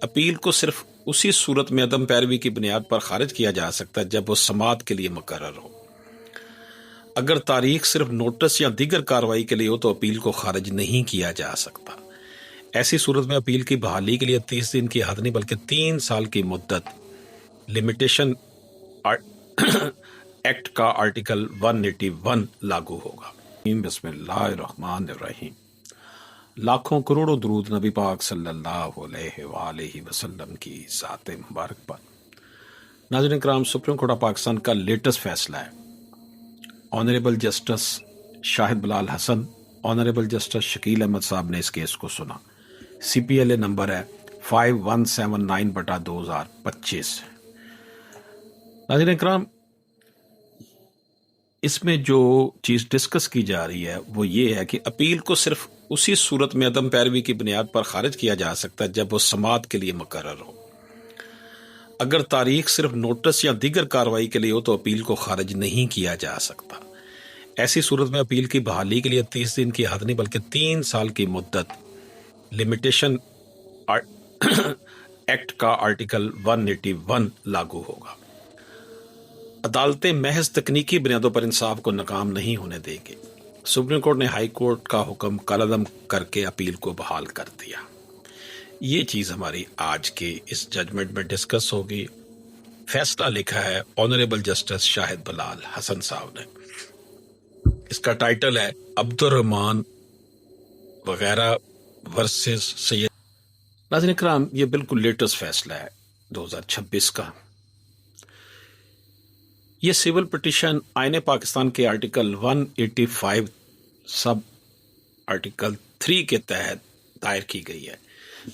Appeal को सिर्फ उसी सूरत में अदम पैरवी की बुनियाद पर खारिज किया जा सकता है जब वो समाअत के लिए मुकर्रर हो। अगर तारीख सिर्फ नोटिस या दीगर कार्रवाई के लिए हो तो अपील को खारिज नहीं किया जा सकता। ऐसी सूरत में अपील की बहाली के लिए 30 दिन की हद नहीं बल्कि 3 साल की मुद्दत लिमिटेशन एक्ट का आर्टिकल 181 लागू होगा। बिस्मिल्लाहिर्रहमानिर्रहीम। लाखों करोड़ों दुरूद नबी पाक सल्लल्लाहु अलैहि वसल्लम की ज़ात मुबारक पर। नाज़रीन इकराम, सुप्रीम कोर्ट ऑफ पाकिस्तान का लेटेस्ट फैसला है। Honourable justice Shahid Bilal Hasan, honourable justice Shakeel Ahmad साहब ने इस केस को सुना। CPLA नंबर है 5179/2025। नाज़रीन इकराम, इसमें जो चीज़ डिस्कस की जा रही है वो ये है कि अपील को सिर्फ उसी सूरत में अदम पैरवी की बुनियाद पर खारिज किया जा सकता है जब वो समाअत के लिए मुकर्रर हो। अगर तारीख सिर्फ नोटिस या दीगर कार्रवाई के लिए हो तो अपील को खारिज नहीं किया जा सकता। ऐसी सूरत में अपील की बहाली के लिए 30 दिन की हद नहीं बल्कि 3 साल की मुद्दत लिमिटेशन एक्ट का आर्टिकल 181 लागू होगा। अदालतें महज तकनीकी बुनियादों पर इंसाफ को नाकाम नहीं होने देंगी। सुप्रीम कोर्ट ने हाई कोर्ट का हुक्म कलअदम करके अपील को बहाल कर दिया। ये चीज़ हमारी आज के इस जजमेंट में डिस्कस होगी। फैसला लिखा है ऑनरेबल जस्टिस शाहिद बिलाल हसन साहब ने। इसका टाइटल है अब्दुर्रहमान वगैरह वर्सेस सैयद। नाज़रीन इकराम, ये बिल्कुल लेटेस्ट फैसला है 2026 का। ये सिविल पिटीशन आईने पाकिस्तान के आर्टिकल 185 सब आर्टिकल 3 के तहत दायर की गई है,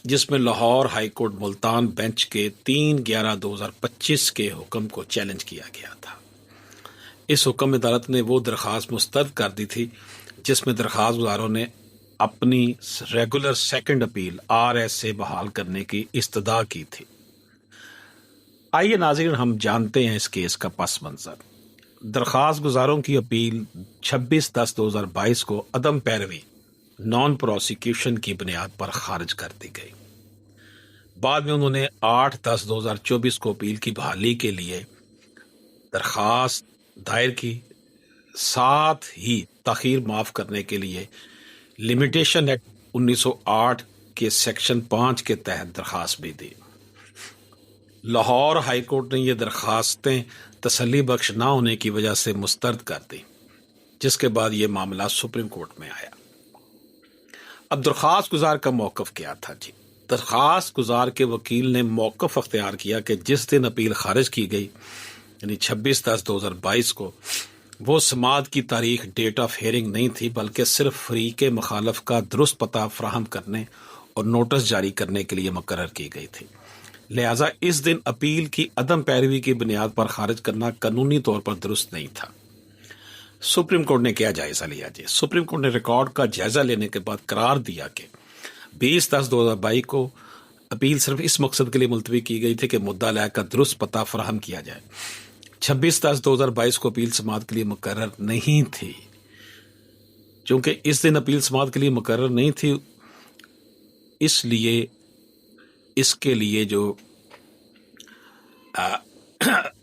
जिसमें Lahore high court Multan bench के 3/11/2025 के हुक्म को चैलेंज किया गया था। इस हुक्म में अदालत ने वो दरख्वास्त मुस्तरद कर दी थी जिसमें दरख्वास्त गुजारों ने अपनी रेगुलर सेकंड अपील RS से बहाल करने की इस्तदा की थी। आइए नाज़रीन, हम जानते हैं इस केस का पस मंज़र। दरख्वास्त गुजारों की अपील 26/10/2022 को अदम पैरवी नॉन प्रोसिक्यूशन की बुनियाद पर खारिज कर दी गई। बाद में उन्होंने 8/10/2024 को अपील की बहाली के लिए दरख्वास्त दायर की। साथ ही ताख़ीर माफ़ करने के लिए लिमिटेशन एक्ट 1908 के सेक्शन 5 के तहत दरख्वास्त भी दी। लाहौर हाई कोर्ट ने यह दरख्वास्तें तसल्ली बख्श ना होने की वजह से मुस्तरद कर दी, जिसके बाद यह मामला सुप्रीम कोर्ट में आया। अब दरख्वास्त गुजार का मौक़िफ़ क्या था जी? दरख्वास्त गुजार के वकील ने मौक़िफ़ अख्तियार किया कि जिस दिन अपील खारिज की गई यानी 26/10/2022 को, वो समाअत की तारीख डेट ऑफ हेयरिंग नहीं थी बल्कि सिर्फ फरीक़े मुखालफ का दुरुस्त पता फराहम करने और नोटिस जारी करने के लिए मुकर्रर की गई थी। लिहाजा इस दिन अपील की अदम पैरवी की बुनियाद पर खारिज करना कानूनी तौर पर दुरुस्त नहीं था। सुप्रीम कोर्ट ने क्या जायजा लिया जी? सुप्रीम कोर्ट ने रिकॉर्ड का जायजा लेने के बाद करार दिया कि 20/10/2022 को अपील सिर्फ इस मकसद के लिए मुलतवी की गई थी कि मुद्दा लायक का दुरुस्त पता फराहम किया जाए। 26/10/2022 को अपील समाअत के लिए मुकर्रर नहीं थी। चूंकि इस दिन अपील समाअत के लिए मुकर्रर नहीं थी, इसलिए इसके लिए जो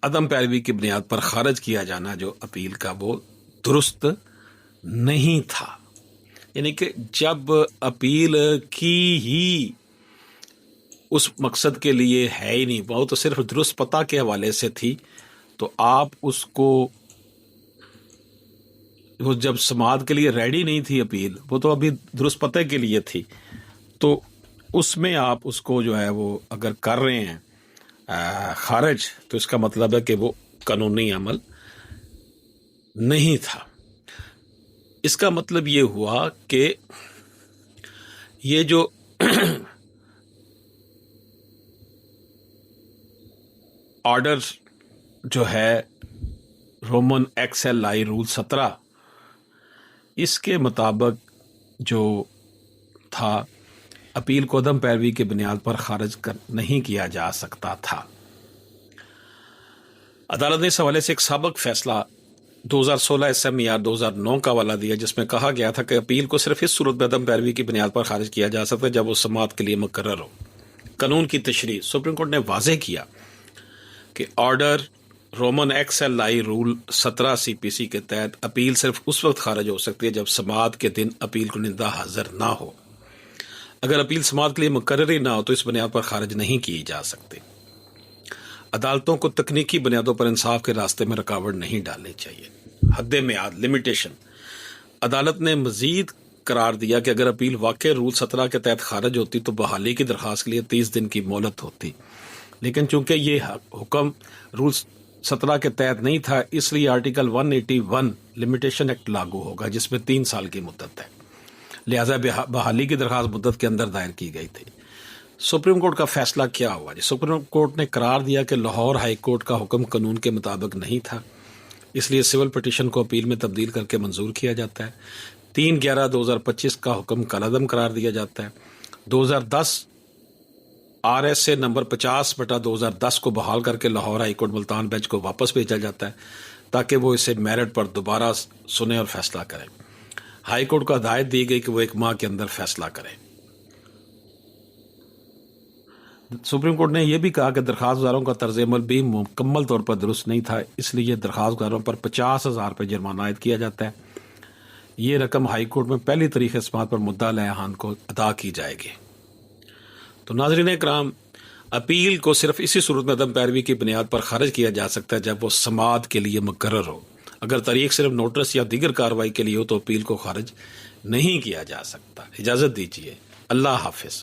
अदम पैरवी की बुनियाद पर खारिज किया जाना जो अपील का, वो दुरुस्त नहीं था। यानी कि जब अपील की ही उस मकसद के लिए है ही नहीं, वो तो सिर्फ दुरुस्त पता के हवाले से थी, तो आप उसको, वो जब समाअत के लिए रेडी नहीं थी अपील, वो तो अभी दुरुस्त पते के लिए थी, तो उसमें आप उसको जो है वो अगर कर रहे हैं खारिज, तो इसका मतलब है कि वो कानूनी अमल नहीं था। इसका मतलब ये हुआ कि ये जो ऑर्डर जो है रोमन XLI रूल 17, इसके मुताबिक जो था अपील को अदम पैरवी की बुनियाद पर खारिज नहीं किया जा सकता था। अदालत ने इस हवाले से एक साबिक फैसला 2016 SMER 2009 का हवाला दिया, जिसमें कहा गया था कि अपील को सिर्फ इस सूरत में अदम पैरवी की बुनियाद पर खारिज किया जा सकता है जब वो समाअत के लिए मुकर्रर हो। قانون کی تشریح سپریم کورٹ نے واضح کیا کہ order roman XLI rule 17 CPC کے تحت اپیل صرف اس وقت خارج ہو سکتی ہے جب سماعت کے دن اپیل کنندہ حاضر نہ ہو۔ اگر اپیل سماعت کے لیے مقرر ہی نہ ہو تو اس بنیاد پر خارج نہیں کی جا سکتی۔ عدالتوں کو تکنیکی بنیادوں پر انصاف کے راستے میں رکاوٹ نہیں ڈالنی چاہیے۔ حد میعاد لمیٹیشن، عدالت نے مزید قرار دیا کہ اگر اپیل واقع رول 17 کے تحت خارج ہوتی تو بحالی کی درخواست کے لیے 30 دن کی مہلت ہوتی، لیکن چونکہ یہ حکم رول 17 کے تحت نہیں تھا اس لیے آرٹیکل 181 لمیٹیشن ایکٹ لاگو ہوگا جس میں 3 سال کی مدت ہے، لہذا بحالی کی درخواست مدت کے اندر دائر کی گئی تھی۔ سپریم کورٹ کا فیصلہ کیا ہوا؟ سپریم کورٹ نے قرار دیا کہ لاہور ہائی کورٹ کا حکم قانون کے مطابق نہیں تھا، اس لیے سول پٹیشن کو اپیل میں تبدیل کر کے منظور کیا جاتا ہے۔ 3/11/2025 کا حکم کالعدم قرار دیا جاتا ہے۔ 2010 RSA نمبر 50/2010 کو بحال کر کے Lahore high court Multan bench کو واپس بھیجا جاتا ہے تاکہ وہ اسے میرٹ پر دوبارہ سنے اور فیصلہ کرے۔ ہائی کورٹ کو ہدایت دی گئی کہ وہ 1 ماہ کے اندر فیصلہ کرے۔ سپریم کورٹ نے یہ بھی کہا کہ درخواست گزاروں کا طرز عمل بھی مکمل طور پر درست نہیں تھا، اس لیے درخواست گزاروں پر 50,000 روپے جرمانہ عائد کیا جاتا ہے۔ یہ رقم ہائی کورٹ میں پہلی تاریخ سماعت پر مدعا لعان کو ادا کی جائے گی۔ تو ناظرین اکرام، اپیل کو صرف اسی صورت میں عدم پیروی کی بنیاد پر خارج کیا جا سکتا ہے جب وہ سماعت کے لیے مقرر ہو۔ اگر تاریخ صرف نوٹس یا دیگر کارروائی کے لیے ہو تو اپیل کو خارج نہیں کیا جا سکتا۔ اجازت دیجیے، اللہ حافظ۔